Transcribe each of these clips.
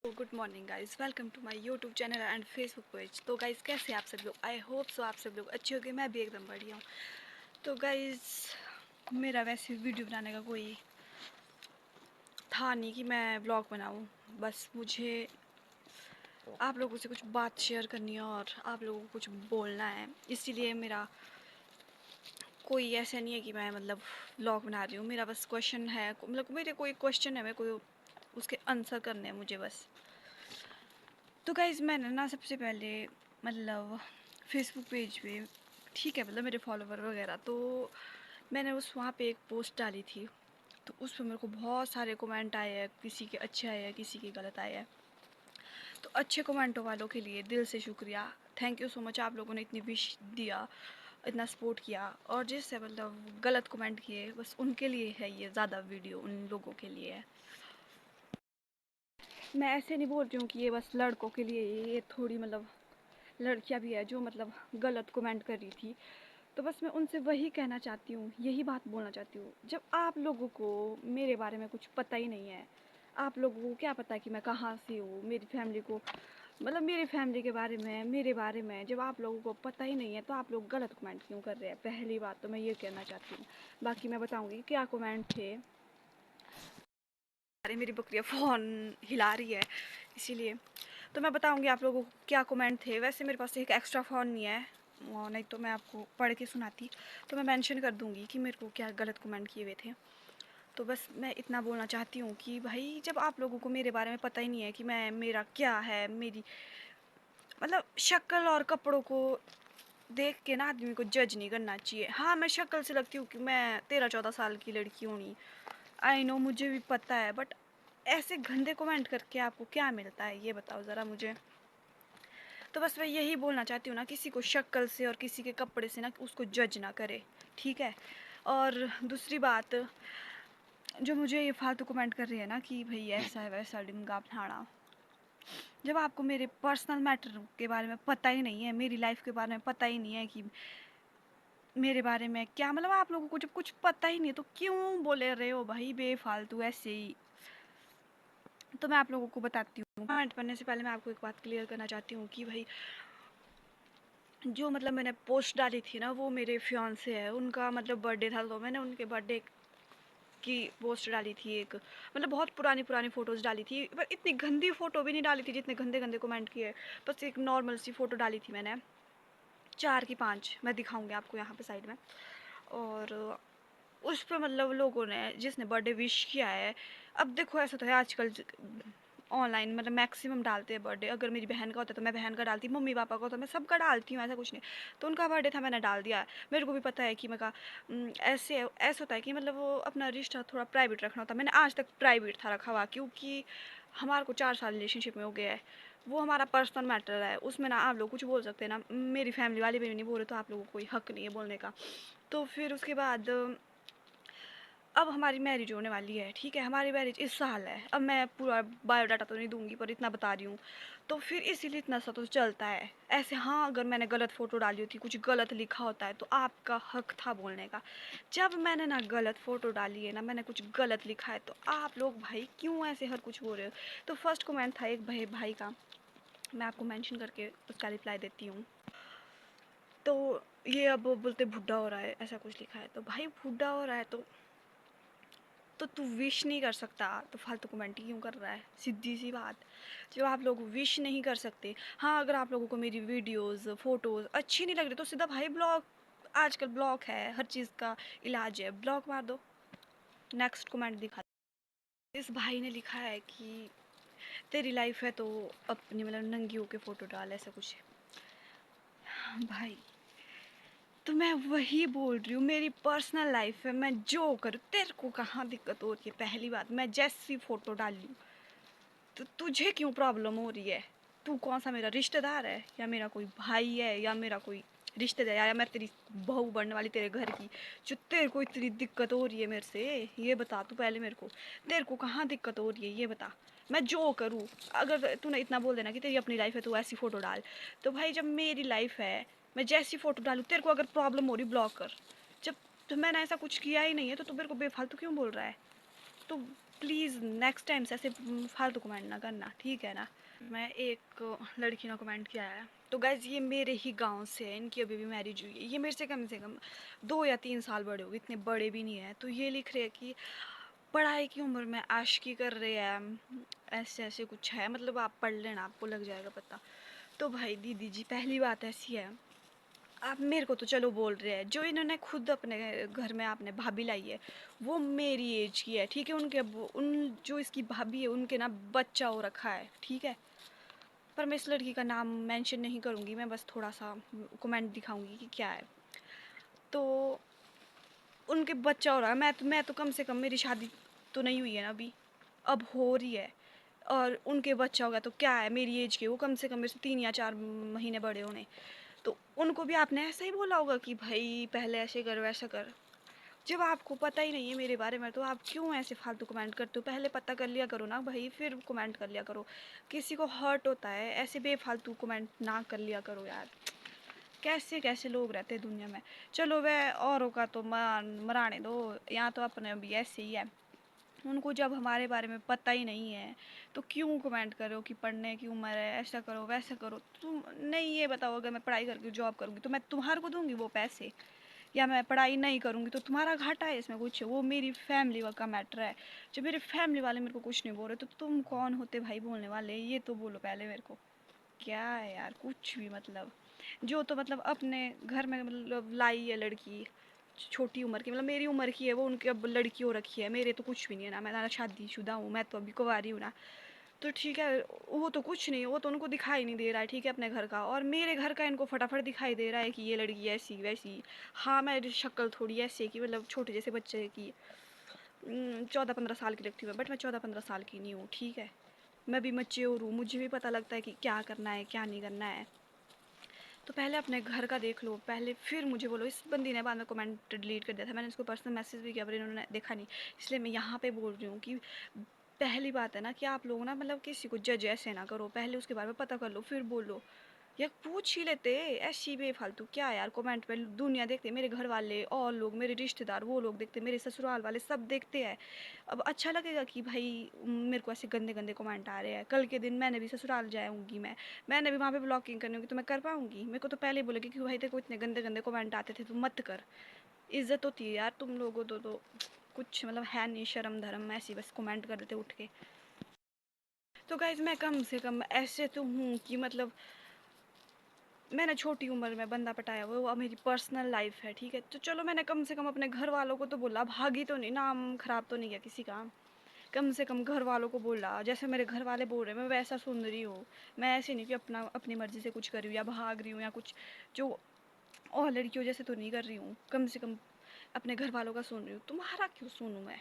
Good morning guys, welcome to my YouTube channel and Facebook page. तो guys कैसे हैं आप सब लोग? आई होप सो आप सब लोग अच्छे होंगे। मैं भी एकदम बढ़िया हूँ। तो गाइस मेरा वैसे वीडियो बनाने का कोई था नहीं कि मैं ब्लॉग बनाऊँ। बस मुझे आप लोगों से कुछ बात शेयर करनी है और आप लोगों को कुछ बोलना है, इसीलिए मेरा कोई ऐसा नहीं है कि मैं ब्लॉग बना रही हूँ। मेरा बस क्वेश्चन है, मेरे कोई क्वेश्चन है, मेरे को उसके आंसर करने हैं मुझे बस। तो गाइज़ मैंने ना सबसे पहले फेसबुक पेज पे, ठीक है, मेरे फॉलोवर वगैरह, तो मैंने वहाँ पे एक पोस्ट डाली थी। तो उस पर मेरे को बहुत सारे कमेंट आए हैं, किसी के अच्छे आए हैं, किसी के गलत आए हैं। तो अच्छे कमेंटों वालों के लिए दिल से शुक्रिया, थैंक यू सो मच। आप लोगों ने इतनी विश दिया, इतना सपोर्ट किया। और जिससे गलत कमेंट किए, बस उनके लिए है ये ज़्यादा वीडियो, उन लोगों के लिए है। मैं ऐसे नहीं बोल रही हूँ कि ये बस लड़कों के लिए, ये थोड़ी लड़कियां भी है जो गलत कमेंट कर रही थी। तो बस मैं उनसे वही कहना चाहती हूँ, यही बात बोलना चाहती हूँ। जब आप लोगों को मेरे बारे में कुछ पता ही नहीं है, आप लोगों को क्या पता कि मैं कहाँ से हूँ, मेरी फैमिली को मेरी फैमिली के बारे में, मेरे बारे में जब आप लोगों को पता ही नहीं है, तो आप लोग गलत कमेंट क्यों कर रहे हैं? पहली बात तो मैं ये कहना चाहती हूँ। बाकी मैं बताऊँगी क्या कमेंट थे। अरे मेरी बकरियाँ फ़ोन हिला रही है, इसीलिए। तो मैं बताऊंगी आप लोगों को क्या कमेंट थे। वैसे मेरे पास एक एक्स्ट्रा फ़ोन नहीं है, नहीं तो मैं आपको पढ़ के सुनाती। तो मैं मेंशन कर दूंगी कि मेरे को क्या गलत कमेंट किए हुए थे। तो बस मैं इतना बोलना चाहती हूँ कि भाई जब आप लोगों को मेरे बारे में पता ही नहीं है कि मैं, मेरा क्या है, मेरी शक्ल और कपड़ों को देख के ना आदमी को जज नहीं करना चाहिए। हाँ, मैं शक्ल से लगती हूँ कि मैं 13-14 साल की लड़की हूँ, नहीं, आई नो, मुझे भी पता है। बट ऐसे गंदे कमेंट करके आपको क्या मिलता है, ये बताओ ज़रा मुझे। तो बस मैं यही बोलना चाहती हूँ ना, किसी को शक्ल से और किसी के कपड़े से ना उसको जज ना करे, ठीक है। और दूसरी बात, जो मुझे ये फालतू कमेंट कर रही है ना कि भाई ऐसा है वैसा डिंगा फलाना, जब आपको मेरे पर्सनल मैटर के बारे में पता ही नहीं है, मेरी लाइफ के बारे में पता ही नहीं है कि मेरे बारे में क्या, आप लोगों को जब कुछ पता ही नहीं है तो क्यों बोले रहे हो भाई बेफालतू ऐसे ही। तो मैं आप लोगों को बताती हूँ। कमेंट पढ़ने से पहले मैं आपको एक बात क्लियर करना चाहती हूँ कि भाई जो मैंने पोस्ट डाली थी ना, वो मेरे फियांसे है, उनका बर्थडे था, तो मैंने उनके बर्थडे की पोस्ट डाली थी एक। बहुत पुरानी पुरानी फ़ोटोज़ डाली थी, पर इतनी गंदी फ़ोटो भी नहीं डाली थी जितने गंदे गंदे कमेंट किए। बस एक नॉर्मल सी फ़ोटो डाली थी मैंने, 4 की 5, मैं दिखाऊंगी आपको यहाँ पे साइड में। और उस पर लोगों ने, जिसने बर्थडे विश किया है, अब देखो ऐसा तो है आजकल ऑनलाइन मैक्सिमम डालते हैं बर्थडे। अगर मेरी बहन का होता तो मैं बहन का डालती, मम्मी पापा का होता मैं सबका डालती हूँ, ऐसा कुछ नहीं। तो उनका बर्थडे था, मैंने डाल दिया। मेरे को भी पता है कि ऐसे होता है कि वो अपना रिश्ता थोड़ा प्राइवेट रखना होता है। मैंने आज तक प्राइवेट था रखा हुआ, क्योंकि हमारे को 4 साल रिलेशनशिप में हो गया है। वो हमारा पर्सनल मैटर है, उसमें ना आप लोग कुछ बोल सकते हैं ना, मेरी फैमिली वाले भी नहीं बोल रहे, तो आप लोगों को कोई हक नहीं है बोलने का। तो फिर उसके बाद अब हमारी मैरिज होने वाली है, ठीक है, हमारी मैरिज इस साल है। अब मैं पूरा बायोडाटा तो नहीं दूंगी, पर इतना बता रही हूँ। तो फिर इसीलिए इतना सा तो चलता है ऐसे। हाँ, अगर मैंने गलत फ़ोटो डाली होती, कुछ गलत लिखा होता है, तो आपका हक था बोलने का। जब मैंने ना गलत फ़ोटो डाली है ना, मैंने कुछ गलत लिखा है, तो आप लोग भाई क्यों ऐसे हर कुछ बोल रहे हो? तो फर्स्ट कमेंट था एक भाई का, मैं आपको मेंशन करके उसका रिप्लाई देती हूँ। तो ये अब बोलते बुढ़ा हो रहा है, ऐसा कुछ लिखा है। तो भाई बुढ़ा हो रहा है तो तू विश नहीं कर सकता, तो फालतू कमेंट क्यों कर रहा है? सीधी सी बात, जब आप लोग विश नहीं कर सकते। हाँ, अगर आप लोगों को मेरी वीडियोस फ़ोटोज़ अच्छी नहीं लग रही, तो सीधा भाई ब्लॉक, आजकल ब्लॉक है, हर चीज़ का इलाज है, ब्लॉक मार दो। नेक्स्ट कमेंट दिखा। इस भाई ने लिखा है कि तेरी लाइफ है तो अपनी नंगी होके फ़ोटो डाल, ऐसा कुछ। भाई तो मैं वही बोल रही हूँ, मेरी पर्सनल लाइफ है, मैं जो करूँ, तेरे को कहाँ दिक्कत हो रही है? पहली बात, मैं जैसी फ़ोटो डाल लूँ तो तुझे क्यों प्रॉब्लम हो रही है? तू कौन सा मेरा रिश्तेदार है, या मेरा कोई भाई है, या मेरा कोई रिश्तेदार, या मैं तेरी बहू बनने वाली तेरे घर की, जो तेरे को इतनी दिक्कत हो रही है मेरे से? ये बता तू पहले मेरे को, तेरे को कहाँ दिक्कत हो रही है, ये बता। मैं जो करूँ, अगर तूने इतना बोल देना कि तेरी अपनी लाइफ है तो ऐसी फ़ोटो डाल, तो भाई जब मेरी लाइफ है, मैं जैसी फ़ोटो डालूँ, तेरे को अगर प्रॉब्लम हो रही, ब्लॉक कर। जब तो मैंने ऐसा कुछ किया ही नहीं है, तो तू मेरे को बेफालतू क्यों बोल रहा है? तो प्लीज़ नेक्स्ट टाइम से ऐसे फालतू कमेंट ना करना, ठीक है ना। मैं एक लड़की ने कमेंट किया है, तो गाइज़ ये मेरे ही गांव से है, इनकी अभी भी मैरिज हुई है, ये मेरे से कम 2 या 3 साल बड़े होंगे, इतने बड़े भी नहीं है। तो ये लिख रहे हैं कि पढ़ाई की उम्र में आशिकी कर रहे हैं, ऐसे ऐसे कुछ है, मतलब आप पढ़ लेना आपको लग जाएगा पता। तो भाई दीदी जी, पहली बात ऐसी है, आप मेरे को तो चलो बोल रहे हैं, जो इन्होंने खुद अपने घर में आपने भाभी लाई है वो मेरी एज की है, ठीक है। उनके उन जो इसकी भाभी है उनके ना बच्चा हो रखा है, ठीक है। पर मैं इस लड़की का नाम मेंशन नहीं करूँगी, मैं बस थोड़ा सा कमेंट दिखाऊंगी कि क्या है। तो उनके बच्चा हो रहा है, मैं तो कम से कम, मेरी शादी तो नहीं हुई है ना अभी, अब हो रही है, और उनके बच्चा होगा तो क्या है, मेरी एज के, वो कम से कम मेरे से 3 या 4 महीने बड़े होने। तो उनको भी आपने ऐसा ही बोला होगा कि भाई पहले ऐसे कर वैसा कर। जब आपको पता ही नहीं है मेरे बारे में तो आप क्यों ऐसे फालतू कमेंट करते हो? पहले पता कर लिया करो ना भाई, फिर कमेंट कर लिया करो। किसी को हर्ट होता है, ऐसे बेफालतू कमेंट ना कर लिया करो यार। कैसे कैसे लोग रहते हैं दुनिया में। चलो वह औरों का तो मराने दो, यहाँ तो अपने अभी ऐसे ही है। उनको जब हमारे बारे में पता ही नहीं है तो क्यों कमेंट करो कि पढ़ने की उम्र है, ऐसा करो वैसा करो। तुम नहीं ये बताओ, अगर मैं पढ़ाई करके जॉब करूँगी तो मैं तुम्हारे को दूंगी वो पैसे, या मैं पढ़ाई नहीं करूँगी तो तुम्हारा घाटा है इसमें कुछ? वो मेरी फैमिली का मैटर है। जब मेरे फैमिली वाले मेरे को कुछ नहीं बोल रहे तो तुम कौन होते भाई बोलने वाले? ये तो बोलो पहले मेरे को। क्या है यार, कुछ भी मतलब। जो तो मतलब अपने घर में मतलब लाई है लड़की, छोटी उम्र की, मतलब मेरी उम्र की है वो, उनकी अब लड़की हो रखी है, मेरे तो कुछ भी नहीं है ना, मैं ना शादीशुदा हूँ, मैं तो अभी कुंवारी हूँ ना। तो ठीक है, वो तो कुछ नहीं, वो तो उनको दिखाई नहीं दे रहा है, ठीक है, अपने घर का। और मेरे घर का इनको फटाफट दिखाई दे रहा है कि ये लड़की ऐसी वैसी। हाँ, मेरी शक्ल थोड़ी ऐसी है कि मतलब छोटे जैसे बच्चे की 14-15 साल की लगती हूँ, बट मैं 14-15 साल की नहीं हूँ, ठीक है। मैं भी मैच्योर हूँ, मुझे भी पता लगता है कि क्या करना है क्या नहीं करना है। तो पहले अपने घर का देख लो पहले, फिर मुझे बोलो। इस बंदी ने बाद में कमेंट डिलीट कर दिया था, मैंने इसको पर्सनल मैसेज भी किया पर इन्होंने देखा नहीं, इसलिए मैं यहाँ पे बोल रही हूँ कि पहली बात है ना कि आप लोग ना मतलब किसी को जज ऐसे ना करो, पहले उसके बारे में पता कर लो फिर बोलो। या पूछ ही लेते, ऐसी बेफालतू क्या यार कमेंट पे दुनिया देखते, मेरे घर वाले और लोग, मेरे रिश्तेदार वो लोग देखते, मेरे ससुराल वाले सब देखते हैं। अब अच्छा लगेगा कि भाई मेरे को ऐसे गंदे गंदे कमेंट आ रहे हैं, कल के दिन मैंने भी ससुराल जाऊँगी, मैंने भी वहाँ पे ब्लॉकिंग करनी होगी तो मैं कर पाऊँगी? मेरे को तो पहले ही बोलेगी कि भाई तेरे को इतने गंदे गंदे कमेंट आते थे तो मत कर। इज्जत होती है यार तुम लोगों तो कुछ मतलब है नहीं, शर्म धर्म, ऐसी बस कमेंट कर देते उठ के। तो गाइज मैं कम से कम ऐसे तो हूँ कि मतलब मैंने छोटी उम्र में बंदा पटाया, वो मेरी पर्सनल लाइफ है, ठीक है। तो चलो मैंने कम से कम अपने घर वालों को तो बोला, भागी तो नहीं, नाम खराब तो नहीं किया किसी का। कम से कम घर वालों को बोला, जैसे मेरे घर वाले बोल रहे हैं मैं वैसा सुन रही हूँ। मैं ऐसे नहीं कि अपनी मर्जी से कुछ कर रही हूँ या भाग रही हूँ या कुछ जो और लड़कियों जैसे तो नहीं कर रही हूँ। कम से कम अपने घर वालों का सुन रही हूँ, तुम्हारा क्यों सुनूँ मैं?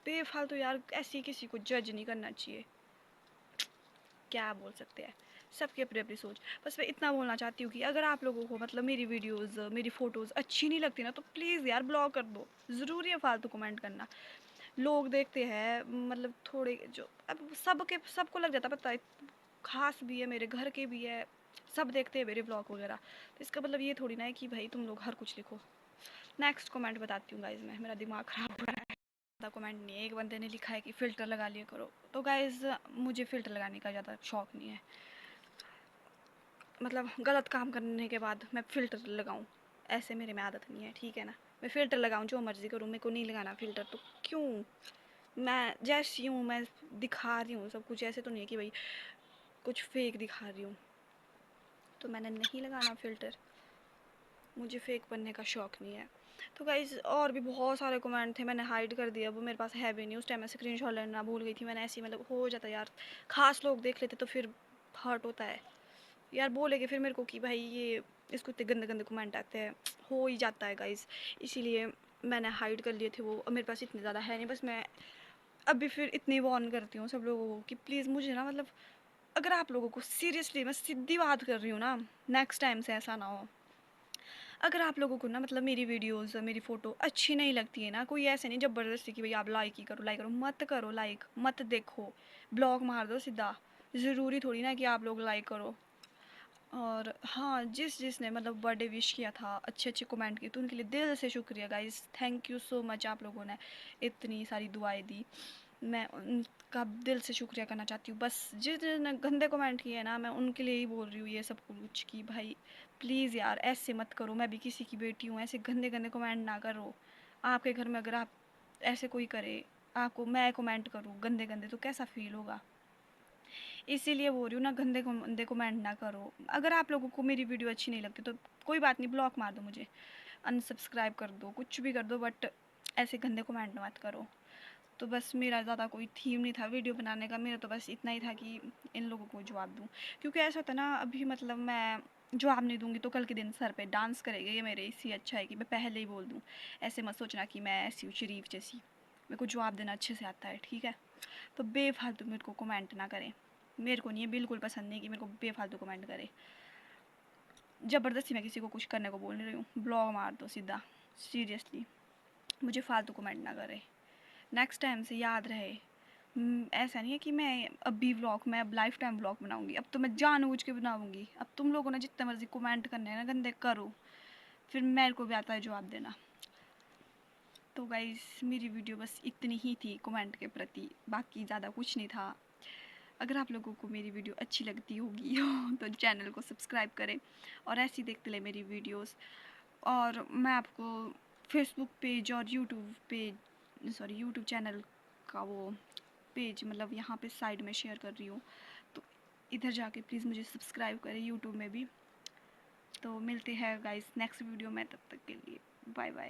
बेफालतू यार, ऐसी किसी को जज नहीं करना चाहिए। क्या बोल सकते हैं, सबकी अपनी अपनी सोच। बस मैं इतना बोलना चाहती हूँ कि अगर आप लोगों को मतलब मेरी वीडियोस मेरी फ़ोटोज़ अच्छी नहीं लगती ना तो प्लीज़ यार ब्लॉक कर दो। ज़रूरी है फालतू कमेंट करना? लोग देखते हैं मतलब थोड़े जो, अब सबको लग जाता है पता है, खास भी है मेरे घर के भी है, सब देखते हैं मेरे ब्लॉग वगैरह। तो इसका मतलब ये थोड़ी ना है कि भाई तुम लोग हर कुछ लिखो। नेक्स्ट कमेंट बताती हूँ गाइज़, मैं मेरा दिमाग ख़राब हो रहा है। ज़्यादा कमेंट नहीं है, एक बंदे ने लिखा है कि फ़िल्टर लगा लिया करो। तो गाइज़ मुझे फ़िल्टर लगाने का ज़्यादा शौक़ नहीं है, मतलब गलत काम करने के बाद मैं फ़िल्टर लगाऊँ, ऐसे मेरे में आदत नहीं है, ठीक है ना। मैं फ़िल्टर लगाऊँ जो मर्ज़ी करूँ, मेरे को नहीं लगाना फ़िल्टर, तो क्यों? मैं जैसी हूँ मैं दिखा रही हूँ सब कुछ, ऐसे तो नहीं है कि भाई कुछ फेक दिखा रही हूँ। तो मैंने नहीं लगाना फ़िल्टर, मुझे फेक बनने का शौक़ नहीं है। तो गाइज़ और भी बहुत सारे कमेंट थे, मैंने हाइड कर दिया, वो मेरे पास है भी नहीं। उस टाइम मैं स्क्रीनशॉट लेना भूल गई थी, मैंने ऐसे ही मतलब हो जाता यार, ख़ास लोग देख लेते तो फिर हर्ट होता है यार, बोलेंगे फिर मेरे को कि भाई ये इसको इतने गंदे गंदे कमेंट आते हैं, हो ही जाता है गाइज़। इसीलिए मैंने हाइड कर लिए थे वो, मेरे पास इतने ज़्यादा है नहीं। बस मैं अभी फिर इतनी वार्न करती हूँ सब लोगों को कि प्लीज़ मुझे ना मतलब, अगर आप लोगों को सीरियसली, मैं सीधी बात कर रही हूँ ना, नेक्स्ट टाइम से ऐसा ना हो। अगर आप लोगों को ना मतलब मेरी वीडियोस मेरी फ़ोटो अच्छी नहीं लगती है ना, कोई ऐसे नहीं ज़बरदस्ती कि भाई आप लाइक ही करो, लाइक करो, मत करो लाइक, मत देखो, ब्लॉक मार दो सीधा। ज़रूरी थोड़ी ना कि आप लोग लाइक करो। और हाँ, जिसने मतलब बर्थडे विश किया था, अच्छे अच्छे कमेंट किए, तो उनके लिए दिल से शुक्रिया guys, thank you so much. आप लोगों ने इतनी सारी दुआएं दी, मैं उनका दिल से शुक्रिया करना चाहती हूँ। बस जितने गंदे कमेंट किए ना, मैं उनके लिए ही बोल रही हूँ ये सब कुछ कि भाई प्लीज़ यार ऐसे मत करो, मैं भी किसी की बेटी हूँ, ऐसे गंदे गंदे कमेंट ना करो। आपके घर में अगर आप ऐसे कोई करे, आपको मैं कमेंट करूँ गंदे गंदे, तो कैसा फील होगा। इसीलिए बोल रही हूँ ना, गंदे गंदे कमेंट ना करो। अगर आप लोगों को मेरी वीडियो अच्छी नहीं लगती तो कोई बात नहीं, ब्लॉक मार दो मुझे, अनसब्सक्राइब कर दो, कुछ भी कर दो, बट ऐसे गंदे कमेंट मत करो। तो बस मेरा ज़्यादा कोई थीम नहीं था वीडियो बनाने का, मेरा तो बस इतना ही था कि इन लोगों को जवाब दूँ। क्योंकि ऐसा होता है ना, अभी मतलब मैं जवाब नहीं दूँगी तो कल के दिन सर पे डांस करेंगे ये मेरे, इससे अच्छा है कि मैं पहले ही बोल दूँ। ऐसे मत सोचना कि मैं ऐसी हूँ शरीफ जैसी, मेरे को जवाब देना अच्छे से आता है, ठीक है। तो बेफालतू मेरे को कमेंट ना करें, मेरे को नहीं है, बिल्कुल पसंद नहीं कि मेरे को बेफालतू कमेंट करे। ज़बरदस्ती मैं किसी को कुछ करने को बोल नहीं रही हूँ, ब्लॉग मार दो सीधा, सीरियसली मुझे फालतू कमेंट ना करे। नेक्स्ट टाइम से याद रहे। ऐसा नहीं है कि मैं अभी व्लॉग, मैं अब लाइफ टाइम व्लॉग बनाऊंगी, अब तो मैं जानबूझ के बनाऊंगी। अब तुम लोगों ने जितने मर्जी कमेंट करने हैं ना गंदे, करो, फिर मेरे को भी आता है जवाब देना। तो गाइस मेरी वीडियो बस इतनी ही थी कमेंट के प्रति, बाकी ज़्यादा कुछ नहीं था। अगर आप लोगों को मेरी वीडियो अच्छी लगती होगी तो चैनल को सब्सक्राइब करें और ऐसे ही देखते रहे मेरी वीडियोस। और मैं आपको फेसबुक पेज और YouTube page, sorry YouTube channel का वो पेज मतलब यहाँ पे साइड में शेयर कर रही हूँ, तो इधर जाके प्लीज़ मुझे सब्सक्राइब करें यूट्यूब में भी। तो मिलते हैं गाइस नेक्स्ट वीडियो में, तब तक के लिए बाय बाय।